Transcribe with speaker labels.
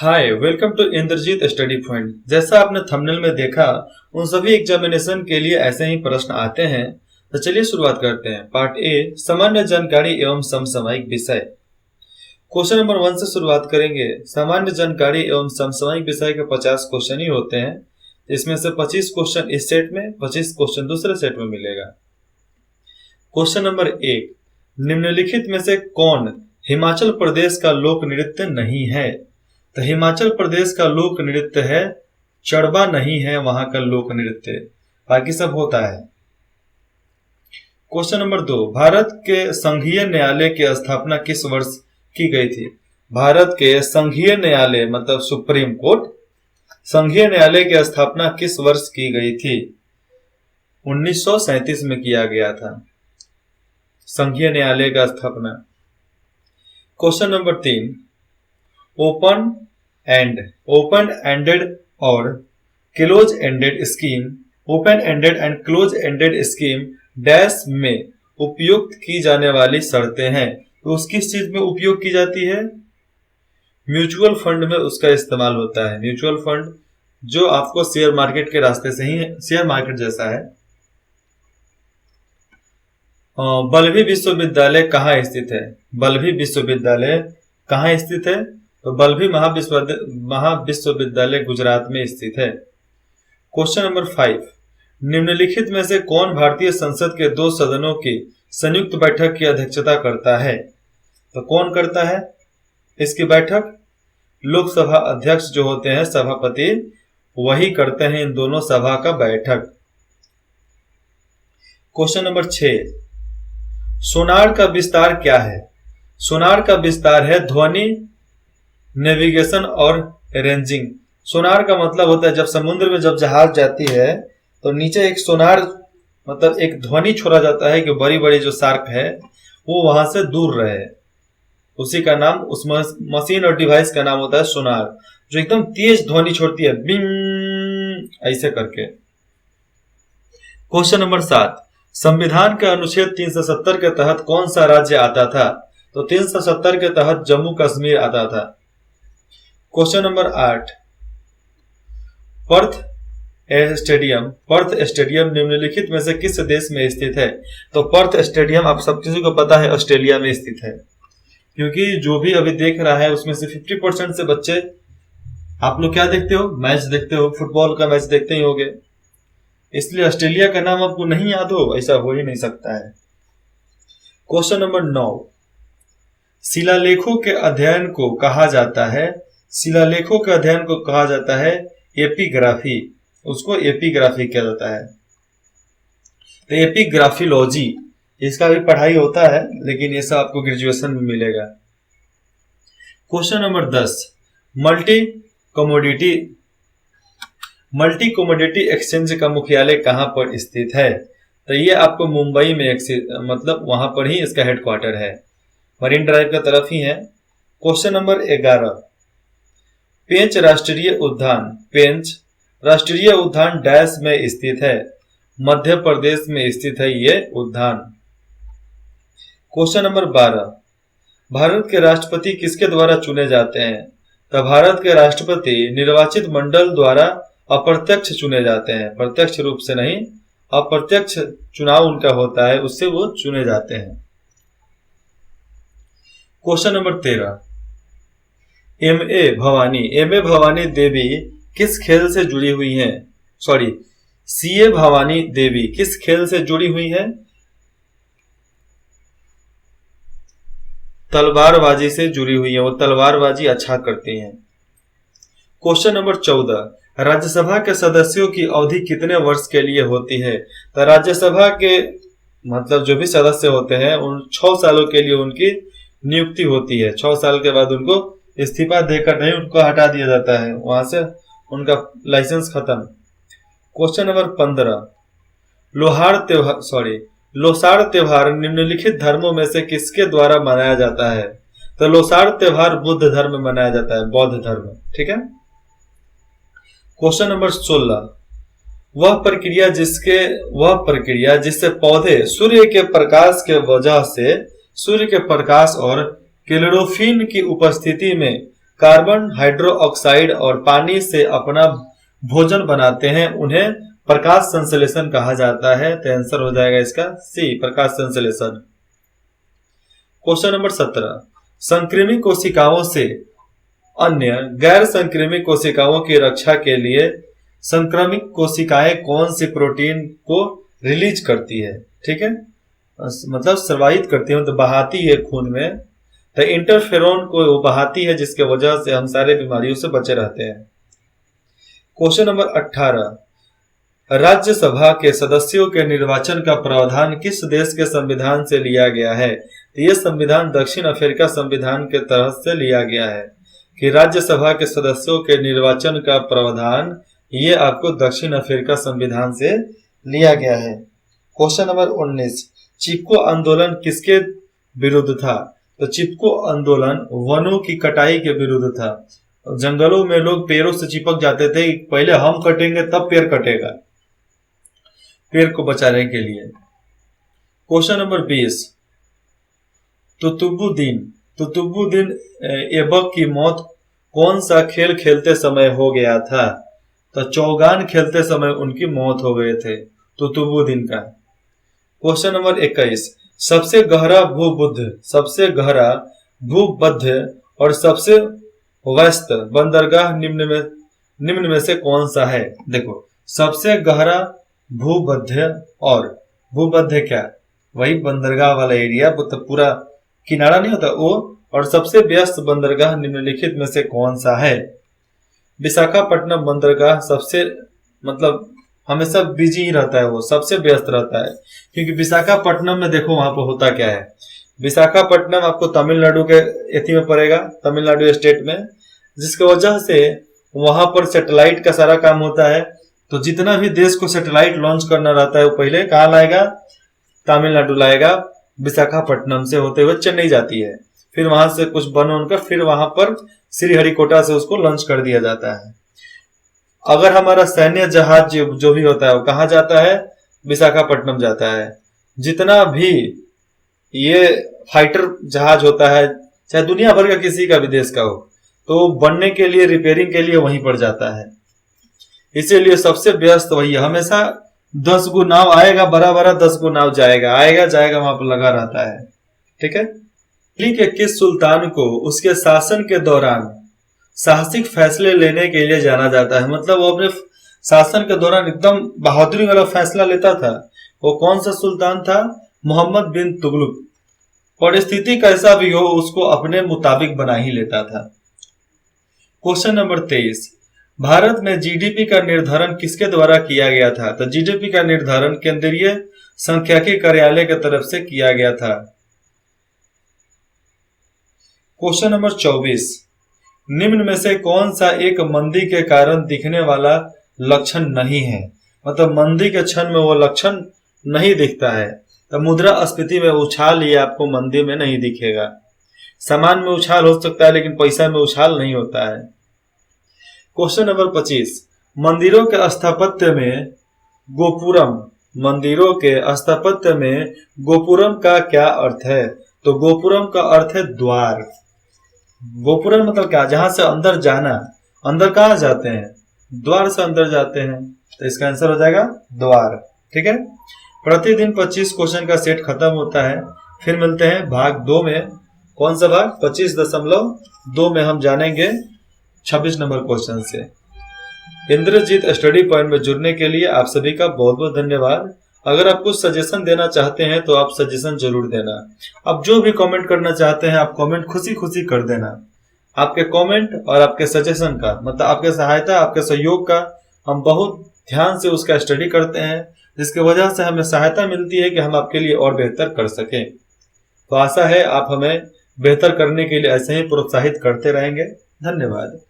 Speaker 1: Hi, welcome to Indrajit study point. जैसा आपने thumbnail में देखा, उन सभी एग्जामिनेशन के लिए ऐसे ही प्रश्न आते हैं। तो चलिए शुरुआत करते हैं। पार्ट ए, सामान्य जानकारी एवं समसामयिक विषय। क्वेश्चन नंबर 1 से शुरुआत करेंगे। सामान्य जानकारी एवं समसामयिक विषय के 50 क्वेश्चन ही होते हैं। इसमें से 25 क्वेश्चन इस सेट में, 25 क्वेश्चन दूसरे सेट में मिलेगा। क्वेश्चन नंबर 1, निम्नलिखित में से कौन हिमाचल प्रदेश का लोक नृत्य नहीं है? तो हिमाचल प्रदेश का लोक नृत्य है चड़बा, नहीं है वहां का लोक नृत्य, बाकी सब होता है। क्वेश्चन नंबर 2, भारत के संघीय न्यायालय की स्थापना किस वर्ष की गई थी? भारत के संघीय न्यायालय मतलब सुप्रीम कोर्ट, संघीय न्यायालय की स्थापना किस वर्ष की गई थी? 1937 में किया गया था संघीय न्यायालय का स्थापना। क्वेश्चन नंबर 3, ओपन एंडेड और close ended scheme, open ended and close ended scheme dash में उपयोग की जाने वाली शर्तें हैं। तो उस किस चीज में उपयोग की जाती है? म्यूचुअल फंड में उसका इस्तेमाल होता है। म्यूचुअल फंड जो आपको शेयर मार्केट के रास्ते से ही, शेयर मार्केट जैसा है। बल्लभी विश्वविद्यालय कहाँ स्थित है? बल्लभी विश्वविद्यालय कहाँ स्थित है? तो बल्लभी महाविश्वविद्यालय गुजरात में स्थित है। क्वेश्चन नंबर 5, निम्नलिखित में से कौन भारतीय संसद के 2 सदनों की संयुक्त बैठक की अध्यक्षता करता है? तो कौन करता है इसकी बैठक? लोकसभा अध्यक्ष जो होते हैं सभापति, वही करते हैं इन दोनों सभा का बैठक। क्वेश्चन नंबर 6, सोनार का विस्तार क्या है? सोनार का विस्तार है ध्वनि, नेविगेशन और रेंजिंग। सोनार का मतलब होता है जब समुद्र में जब जहाज जाती है तो नीचे एक सोनार मतलब एक ध्वनि छोड़ा जाता है कि बड़ी बड़ी जो शार्क है वो वहां से दूर रहे। उसी का नाम, उस मशीन और डिवाइस का नाम होता है सोनार, जो एकदम तेज ध्वनि छोड़ती है, बिंग ऐसे करके। क्वेश्चन नंबर 7, संविधान के अनुच्छेद 370 के तहत कौन सा राज्य आता था? तो 370 के तहत जम्मू कश्मीर आता था। क्वेश्चन नंबर 8, पर्थ स्टेडियम निम्नलिखित में से किस देश में स्थित है? तो पर्थ स्टेडियम आप सब किसी को पता है ऑस्ट्रेलिया में स्थित है, क्योंकि जो भी अभी देख रहा है उसमें से 50% से बच्चे, आप लोग क्या देखते हो? मैच देखते हो, फुटबॉल का मैच देखते ही होगे, इसलिए ऑस्ट्रेलिया का नाम आपको नहीं याद हो, ऐसा हो ही नहीं सकता है। क्वेश्चन नंबर 9, शिलालेखों के अध्ययन को कहा जाता है? शिलालेखों के अध्ययन को कहा जाता है एपिग्राफी, उसको एपिग्राफी किया जाता है। तो एपिग्राफिलॉजी, इसका भी पढ़ाई होता है, लेकिन ये सब आपको ग्रेजुएशन में मिलेगा। Question number 10, multi commodity exchange का मुख्यालय कहां पर स्थित है? तो ये आपको मुंबई में मतलब वहां पर ही इसका हेडक्वार्टर है, मरीन ड्राइव की तरफ ही है। क्वेश्चन नंबर 11, पेंच राष्ट्रीय उद्यान डैश में स्थित है? मध्य प्रदेश में स्थित है ये उद्यान। क्वेश्चन नंबर 12, भारत के राष्ट्रपति किसके द्वारा चुने जाते हैं? तो भारत के राष्ट्रपति निर्वाचित मंडल द्वारा अप्रत्यक्ष चुने जाते हैं, प्रत्यक्ष रूप से नहीं, अप्रत्यक्ष चुनाव उनका होता है, उससे वो चुने जाते हैं। Question number 13, M. A Bhawani किस खेल से जुड़ी हुई हैं? सी.ए. भवानी देवी किस खेल से जुड़ी हुई है? तलवारबाजी से जुड़ी हुई है, वो तलवारबाजी अच्छा करती हैं। क्वेश्चन नंबर 14, राज्यसभा के सदस्यों की अवधि कितने वर्ष के लिए होती है? तो राज्यसभा के मतलब जो भी सदस्य होते हैं उन 6 सालों के लिए उनकी नियुक्ति होती है। 6 साल के बाद उनको इस्तीफा देकर नहीं, उनको हटा दिया जाता है, वहां से उनका लाइसेंस खत्म। क्वेश्चन नंबर 15, लोसार त्योहार निम्नलिखित धर्मों में से किसके द्वारा मनाया जाता है? तो लोसार त्योहार बुद्ध धर्म में मनाया जाता है, बौद्ध धर्म, ठीक है। क्वेश्चन नंबर 16, वह प्रक्रिया जिससे पौधे सूर्य के प्रकाश के वजह से, सूर्य के प्रकाश और क्लोरोफिल की उपस्थिति में कार्बन हाइड्रोक्साइड और पानी से अपना भोजन बनाते हैं, उन्हें प्रकाश संश्लेषण कहा जाता है। तो आंसर हो जाएगा इसका सी, प्रकाश संश्लेषण। क्वेश्चन नंबर 17, संक्रामी कोशिकाओं से अन्य गैर संक्रामी कोशिकाओं की रक्षा के लिए संक्रामिक कोशिकाएं कौन सी प्रोटीन को रिलीज करती है? ठीक है, मतलब स्रावित करती है, तो बहाती है खून में। तो इंटरफेरोन को वो बहाती है, जिसके वजह से हम सारे बीमारियों से बचे रहते हैं। क्वेश्चन नंबर 18, राज्यसभा के सदस्यों के निर्वाचन का प्रावधान किस देश के संविधान से लिया गया है? तो ये संविधान दक्षिण अफ्रीका संविधान के तहत से लिया गया है कि राज्यसभा के सदस्यों के निर्वाचन का प्रावधान ये आपको दक्षिण अफ्रीका संविधान से लिया गया है। क्वेश्चन नंबर 19, चिपको आंदोलन किसके विरुद्ध था? तो चिपको आंदोलन वनों की कटाई के विरुद्ध था। जंगलों में लोग पेड़ों से चिपक जाते थे, पहले हम कटेंगे तब पेड़ कटेगा, पेड़ को बचाने के लिए। क्वेश्चन नंबर 20, तुतुबुद्दीन ऐबक की मौत कौन सा खेल खेलते समय हो गया था? तो चौगान खेलते समय उनकी मौत हो गए थे, तुतुबुद्दीन का। क्वेश्चन नंबर 21, सबसे गहरा भूबद्ध और सबसे व्यस्त बंदरगाह निम्न में से कौन सा है? देखो, सबसे गहरा भूबद्ध क्या, वही बंदरगाह वाला एरिया, वो तो पूरा किनारा नहीं होता वो। और सबसे व्यस्त बंदरगाह निम्नलिखित में से कौन सा है? विशाखापट्टनम बंदरगाह सबसे मतलब हमेशा बिजी ही रहता है, वो सबसे व्यस्त रहता है, क्योंकि विशाखापट्टनम में देखो वहां पर होता क्या है। विशाखापट्टनम आपको तमिलनाडु के एथी में पड़ेगा, तमिलनाडु स्टेट में, जिसकी वजह से वहां पर सैटेलाइट का सारा काम होता है। तो जितना भी देश को सैटेलाइट लॉन्च करना रहता है वो पहले कहाँ लाएगा? तमिलनाडु लाएगा, विशाखापट्टनम से होते हुए चेन्नई जाती है, फिर वहां से कुछ बनकर फिर वहां पर श्रीहरिकोटा से उसको लॉन्च कर दिया जाता है। अगर हमारा सैन्य जहाज जो भी होता है वो कहाँ जाता है? विशाखापट्टनम जाता है। जितना भी ये फाइटर जहाज होता है, चाहे दुनिया भर का किसी का भी देश का हो, तो बनने के लिए, रिपेयरिंग के लिए वहीं पर जाता है। इसीलिए सबसे व्यस्त वही है। हमेशा 10 गो नाव आएगा, बड़ा 10 गो नाव आएगा जाएगा वहां पर लगा रहता है। ठीक है। दिल्ली के किस सुल्तान को उसके शासन के दौरान साहसिक फैसले लेने के लिए जाना जाता है? मतलब वो अपने शासन के दौरान एकदम बहादुरी वाला फैसला लेता था। वो कौन सा सुल्तान था? मोहम्मद बिन तुगलक। परिस्थिति कैसा भी हो उसको अपने मुताबिक बना ही लेता था। क्वेश्चन नंबर 23, भारत में जीडीपी का निर्धारण किसके द्वारा किया गया था? तो जीडीपी का निर्धारण केंद्रीय सांख्यिकी कार्यालय की तरफ से किया गया था। क्वेश्चन नंबर 24, निम्न में से कौन सा एक मंदी के कारण दिखने वाला लक्षण नहीं है? मतलब मंदी के क्षण में वो लक्षण नहीं दिखता है। तो मुद्रास्फीति में उछाल ये आपको मंदी में नहीं दिखेगा। सामान में उछाल हो सकता है लेकिन पैसा में उछाल नहीं होता है। क्वेश्चन नंबर 25, मंदिरों के स्थापत्य में गोपुरम का क्या अर्थ है? तो गोपुरम का अर्थ है द्वार। गोपुरम मतलब क्या? जहां से अंदर जाना। अंदर कहाँ जाते हैं? द्वार से अंदर जाते हैं। तो इसका आंसर हो जाएगा द्वार। ठीक है। प्रतिदिन 25 क्वेश्चन का सेट खत्म होता है। फिर मिलते हैं भाग 2 में। कौन सा भाग? 25.2 में हम जानेंगे 26 नंबर क्वेश्चन से। इंद्रजीत स्टडी पॉइंट में जुड़ने के लिए आप सभी का बहुत बहुत धन्यवाद। अगर आप कुछ सजेशन देना चाहते हैं तो आप सजेशन जरूर देना। आप जो भी कमेंट करना चाहते हैं आप कमेंट खुशी खुशी कर देना। आपके कमेंट और आपके सजेशन का मतलब आपके सहायता, आपके सहयोग का हम बहुत ध्यान से उसका स्टडी करते हैं, जिसकी वजह से हमें सहायता मिलती है कि हम आपके लिए और बेहतर कर सकें। तो आशा है आप हमें बेहतर करने के लिए ऐसे ही प्रोत्साहित करते रहेंगे। धन्यवाद।